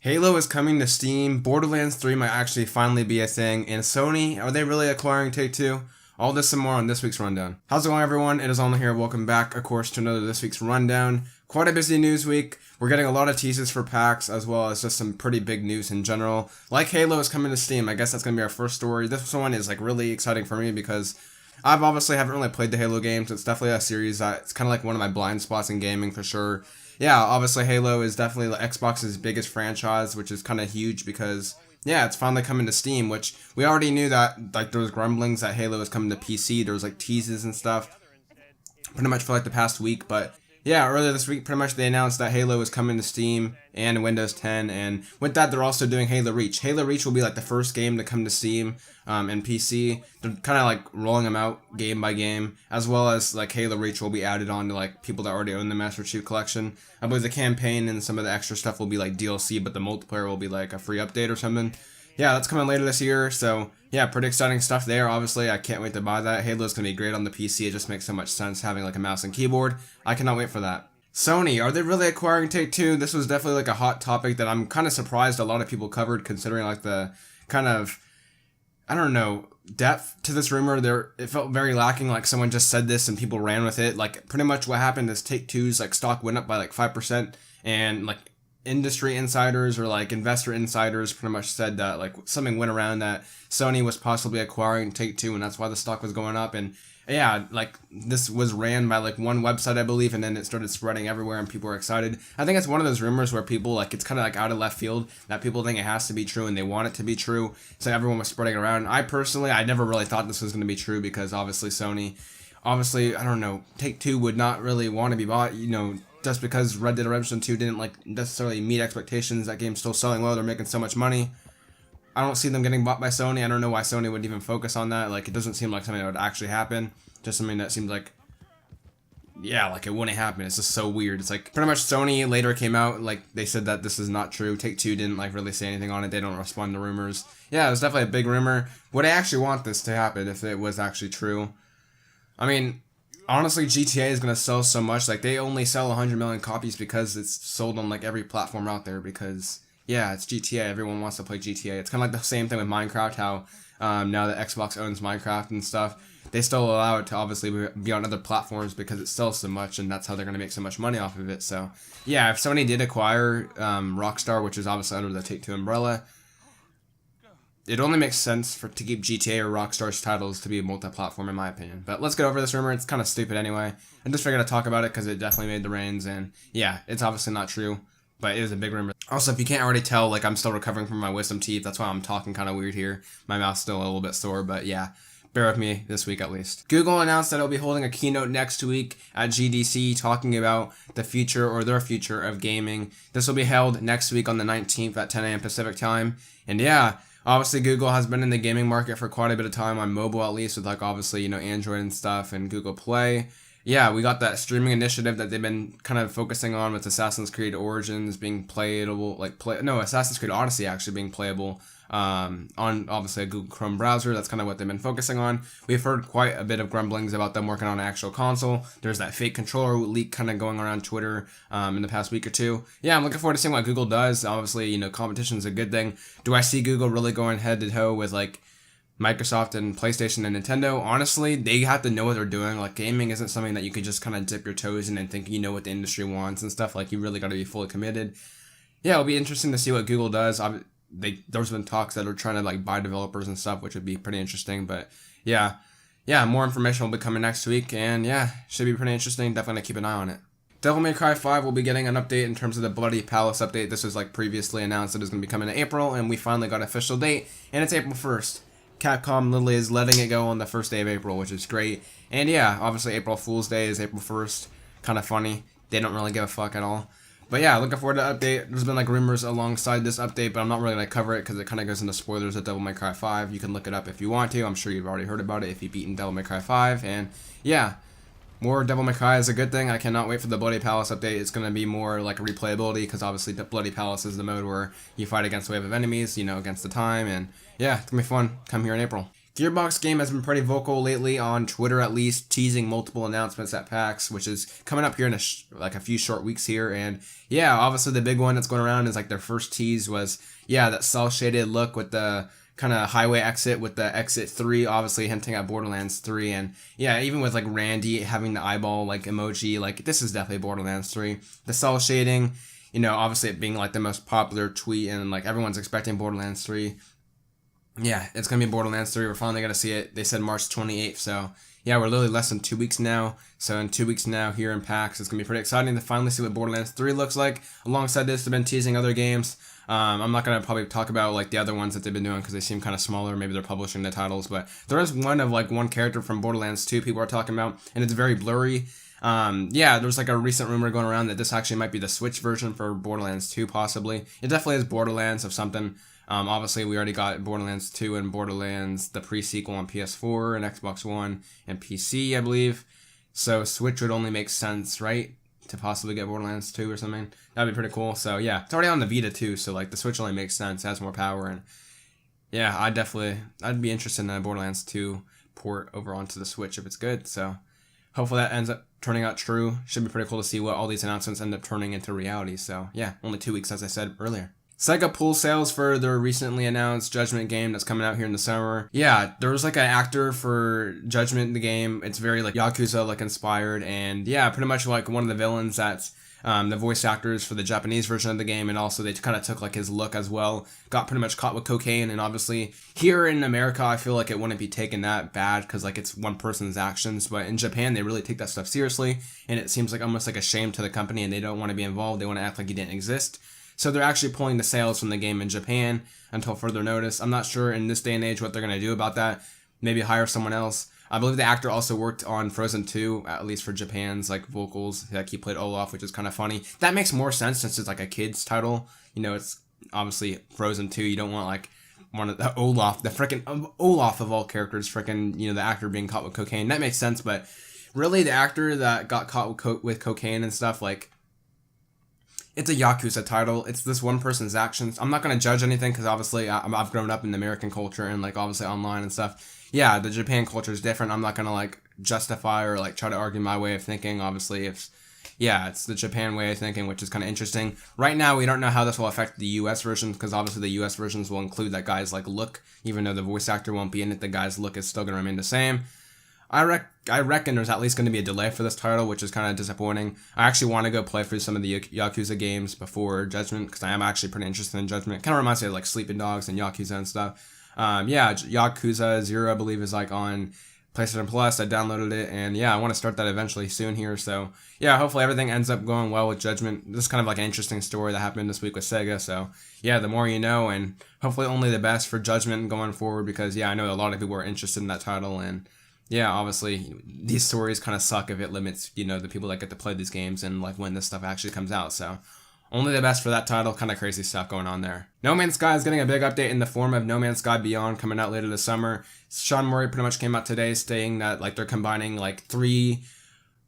Halo is coming to Steam, Borderlands 3 might actually finally be a thing, and Sony, are they really acquiring Take-Two? All this and more on this week's rundown. How's it going, everyone? It is Only here. Welcome back, of course, to another this week's rundown. Quite a busy news week. We're getting a lot of teases for packs, as well as just some pretty big news in general. Like Halo is coming to Steam, I guess that's going to be our first story. This one is like really exciting for me because I've obviously haven't really played the Halo games. It's definitely a series that it's kind of like one of my blind spots in gaming for sure. Yeah, obviously Halo is definitely Xbox's biggest franchise, which is kind of huge because, yeah, it's finally coming to Steam, which we already knew that, like, there was grumblings that Halo was coming to PC. There was, like, teases and stuff pretty much for, like, the past week, but yeah, earlier this week, pretty much they announced that Halo is coming to Steam and Windows 10, and with that, they're also doing Halo Reach. Halo Reach will be, like, the first game to come to Steam and PC. They're kind of, like, rolling them out game by game, as well as, like, Halo Reach will be added on to, like, people that already own the Master Chief Collection. I believe the campaign and some of the extra stuff will be, like, DLC, but the multiplayer will be, like, a free update or something. Yeah, that's coming later this year, so yeah, pretty exciting stuff there. Obviously, I can't wait to buy that. Halo's going to be great on the PC. It just makes so much sense having like a mouse and keyboard. I cannot wait for that. Sony, are they really acquiring Take-Two? This was definitely like a hot topic that I'm kind of surprised a lot of people covered, considering like the kind of, I don't know, depth to this rumor. It felt very lacking, like someone just said this and people ran with it. Like pretty much what happened is Take-Two's like stock went up by like 5%, and like industry insiders or like investor insiders pretty much said that like something went around that Sony was possibly acquiring Take-Two, and that's why the stock was going up. And yeah, like this was ran by like one website, I believe, and then it started spreading everywhere and people were excited. I think it's one of those rumors where people like, it's kind of like out of left field that people think it has to be true and they want it to be true, so everyone was spreading it around. I never really thought this was going to be true because obviously Sony, I don't know, Take-Two would not really want to be bought, just because Red Dead Redemption 2 didn't like necessarily meet expectations. That game's still selling well. They're making so much money. I don't see them getting bought by Sony. I don't know why Sony would even focus on that. Like, it doesn't seem like something that would actually happen. Just something that seems like, yeah, like it wouldn't happen. It's just so weird. It's like pretty much Sony later came out, like they said that this is not true. Take-Two didn't like really say anything on it. They don't respond to rumors. Yeah, it was definitely a big rumor. Would I actually want this to happen if it was actually true? I mean, honestly, GTA is going to sell so much. Like, they only sell 100 million copies because it's sold on, like, every platform out there because, yeah, it's GTA. Everyone wants to play GTA. It's kind of like the same thing with Minecraft, how now that Xbox owns Minecraft and stuff, they still allow it to obviously be on other platforms because it sells so much, and that's how they're going to make so much money off of it. So, yeah, if Sony did acquire Rockstar, which is obviously under the Take-Two umbrella, it only makes sense to keep GTA or Rockstar's titles to be multi-platform, in my opinion. But let's get over this rumor. It's kind of stupid anyway. I just figured I'd talk about it because it definitely made the rounds, and yeah, it's obviously not true, but it is a big rumor. Also, if you can't already tell, like, I'm still recovering from my wisdom teeth. That's why I'm talking kind of weird here. My mouth's still a little bit sore, but yeah, bear with me this week at least. Google announced that it'll be holding a keynote next week at GDC talking about the future or their future of gaming. This will be held next week on the 19th at 10 a.m. Pacific time, and yeah, obviously, Google has been in the gaming market for quite a bit of time, on mobile at least, with like obviously, Android and stuff and Google Play. Yeah, we got that streaming initiative that they've been kind of focusing on with Assassin's Creed Origins being playable, Assassin's Creed Odyssey actually being playable on obviously a Google Chrome browser. That's kind of what they've been focusing on. We've heard quite a bit of grumblings about them working on an actual console. There's that fake controller leak kind of going around Twitter in the past week or two. Yeah, I'm looking forward to seeing what Google does. Obviously, competition is a good thing. Do I see Google really going head to toe with like Microsoft and PlayStation and Nintendo? Honestly, they have to know what they're doing. Like, gaming isn't something that you could just kind of dip your toes in and think you know what the industry wants and stuff. Like, you really got to be fully committed. Yeah, it'll be interesting to see what Google does. There's been talks that are trying to like buy developers and stuff, which would be pretty interesting. But yeah, more information will be coming next week, and yeah, should be pretty interesting. Definitely keep an eye on it. Devil May Cry 5 will be getting an update in terms of the Bloody Palace update. This was like previously announced that it was going to be coming in April, and we finally got an official date, and it's April 1st. Capcom literally is letting it go on the first day of April, which is great. And yeah, obviously April Fool's Day is April 1st. Kind of funny. They don't really give a fuck at all. But yeah, looking forward to the update. There's been like rumors alongside this update, but I'm not really going to cover it because it kind of goes into spoilers of Devil May Cry 5. You can look it up if you want to. I'm sure you've already heard about it if you've beaten Devil May Cry 5. And yeah, more Devil May Cry is a good thing. I cannot wait for the Bloody Palace update. It's going to be more like a replayability because obviously the Bloody Palace is the mode where you fight against a wave of enemies, against the time. And yeah, it's going to be fun. Come here in April. Gearbox Game has been pretty vocal lately on Twitter, at least, teasing multiple announcements at PAX, which is coming up here in a few short weeks here. And yeah, obviously the big one that's going around is like their first tease was, yeah, that cel-shaded look with the kind of highway exit with the exit 3, obviously hinting at Borderlands 3. And yeah, even with like Randy having the eyeball like emoji, like this is definitely Borderlands 3. The cel shading, obviously it being like the most popular tweet, and like everyone's expecting Borderlands 3. Yeah, it's going to be Borderlands 3. We're finally going to see it. They said March 28th, so yeah, we're literally less than 2 weeks now. So in 2 weeks now here in PAX, it's going to be pretty exciting to finally see what Borderlands 3 looks like. Alongside this, they've been teasing other games. I'm not going to probably talk about like the other ones that they've been doing because they seem kind of smaller. Maybe they're publishing the titles, but there is one character from Borderlands 2 people are talking about, and it's very blurry. Yeah, there's like a recent rumor going around that this actually might be the Switch version for Borderlands 2 possibly. It definitely is Borderlands of something. Obviously, we already got Borderlands 2 and Borderlands, the pre-sequel on PS4 and Xbox One and PC, I believe. So Switch would only make sense, right? To possibly get Borderlands 2 or something. That'd be pretty cool. So yeah, it's already on the Vita too, so like the Switch only makes sense, it has more power, and yeah, I'd be interested in a Borderlands 2 port over onto the Switch if it's good. So hopefully that ends up turning out true. Should be pretty cool to see what all these announcements end up turning into reality. So yeah, only 2 weeks as I said earlier. Sega pulled sales for their recently announced Judgment game that's coming out here in the summer. Yeah, there was like an actor for Judgment in the game. It's very like Yakuza like inspired, and yeah, pretty much like one of the villains that's the voice actors for the Japanese version of the game, and also they kind of took like his look as well. Got pretty much caught with cocaine, and obviously here in America I feel like it wouldn't be taken that bad because like it's one person's actions, but in Japan they really take that stuff seriously, and it seems like almost like a shame to the company, and they don't want to be involved. They want to act like he didn't exist. So they're actually pulling the sales from the game in Japan until further notice. I'm not sure in this day and age what they're going to do about that. Maybe hire someone else. I believe the actor also worked on Frozen 2, at least for Japan's like vocals. Like he played Olaf, which is kind of funny. That makes more sense since it's like a kid's title. It's obviously Frozen 2. You don't want like one of the Olaf, the freaking Olaf of all characters, freaking, the actor being caught with cocaine. That makes sense, but really the actor that got caught with cocaine and stuff, like, it's a Yakuza title. It's this one person's actions. I'm not going to judge anything because obviously I've grown up in the American culture and like obviously online and stuff. Yeah, the Japan culture is different. I'm not going to like justify or like try to argue my way of thinking. Obviously, it's the Japan way of thinking, which is kind of interesting. Right now, we don't know how this will affect the US version because obviously the US versions will include that guy's like look. Even though the voice actor won't be in it, the guy's look is still going to remain the same. I reckon there's at least going to be a delay for this title, which is kind of disappointing. I actually want to go play through some of the Yakuza games before Judgment, because I am actually pretty interested in Judgment. It kind of reminds me of like Sleeping Dogs and Yakuza and stuff. Yeah, Yakuza 0, I believe, is like on PlayStation Plus. I downloaded it, and yeah, I want to start that eventually soon here. So yeah, hopefully everything ends up going well with Judgment. This is kind of like an interesting story that happened this week with Sega. So yeah, the more you know, and hopefully only the best for Judgment going forward, because yeah, I know a lot of people are interested in that title, and yeah, obviously, these stories kind of suck if it limits, the people that get to play these games and, like, when this stuff actually comes out. So, only the best for that title. Kind of crazy stuff going on there. No Man's Sky is getting a big update in the form of No Man's Sky Beyond coming out later this summer. Sean Murray pretty much came out today saying that, like, they're combining, like, 3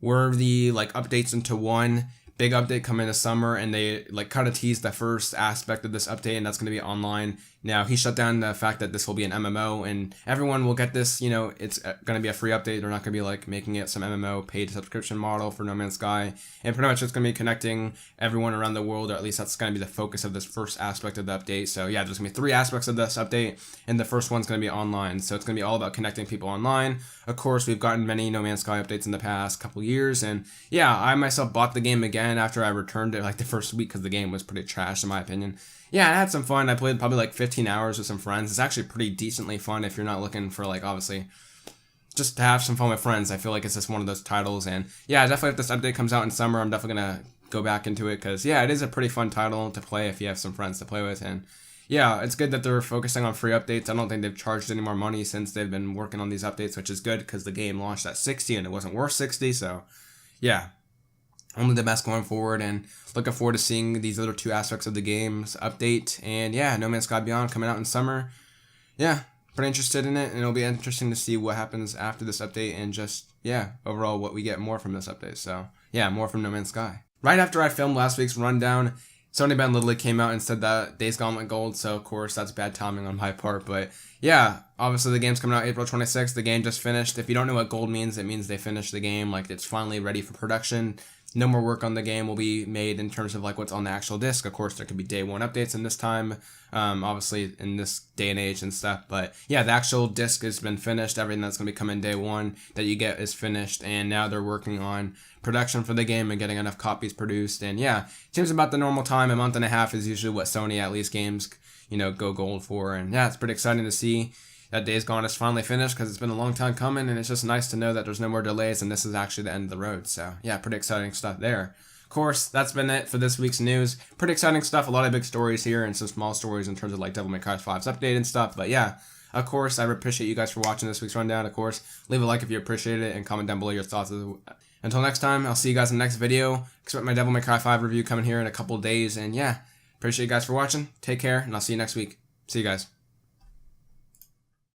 worthy, like, updates into one big update coming this summer, and they, like, kind of teased the first aspect of this update, and that's going to be online. Now, he shut down the fact that this will be an MMO, and everyone will get this, it's going to be a free update. They're not going to be, like, making it some MMO paid subscription model for No Man's Sky, and pretty much it's going to be connecting everyone around the world, or at least that's going to be the focus of this first aspect of the update. So, yeah, there's going to be 3 aspects of this update, and the first one's going to be online. So, it's going to be all about connecting people online. Of course, we've gotten many No Man's Sky updates in the past couple years, and, yeah, I myself bought the game again after I returned it, like, the first week, because the game was pretty trash, in my opinion. Yeah, I had some fun. I played probably like 15 hours with some friends. It's actually pretty decently fun if you're not looking for, like, obviously, just to have some fun with friends. I feel like it's just one of those titles. And yeah, definitely if this update comes out in summer, I'm definitely going to go back into it because, yeah, it is a pretty fun title to play if you have some friends to play with. And yeah, it's good that they're focusing on free updates. I don't think they've charged any more money since they've been working on these updates, which is good because the game launched at $60 and it wasn't worth $60. So yeah, only the best going forward, and looking forward to seeing these other 2 aspects of the game's update. And yeah, No Man's Sky Beyond coming out in summer. Yeah, pretty interested in it, and it'll be interesting to see what happens after this update, and just, yeah, overall what we get more from this update. So yeah, more from No Man's Sky. Right after I filmed last week's rundown, Sony Ben literally came out and said that Days Gone went gold, so of course that's bad timing on my part. But yeah, obviously the game's coming out April 26th. The game just finished. If you don't know what gold means, it means they finished the game. Like, it's finally ready for production. No more work on the game will be made in terms of like what's on the actual disc. Of course, there could be day one updates in this time, obviously in this day and age and stuff. But yeah, the actual disc has been finished. Everything that's going to be coming day one that you get is finished. And now they're working on production for the game and getting enough copies produced. And yeah, it seems about the normal time. A month and a half is usually what Sony, at least, games, go gold for. And yeah, it's pretty exciting to see that Days Gone is finally finished, because it's been a long time coming, and it's just nice to know that there's no more delays and this is actually the end of the road. So yeah, pretty exciting stuff there. Of course, that's been it for this week's news. Pretty exciting stuff, a lot of big stories here and some small stories in terms of like Devil May Cry 5's update and stuff. But yeah, of course, I appreciate you guys for watching this week's rundown. Of course, leave a like if you appreciate it and comment down below your thoughts. Until next time, I'll see you guys in the next video. Expect my Devil May Cry 5 review coming here in a couple days. And yeah, appreciate you guys for watching. Take care, and I'll see you next week. See you guys.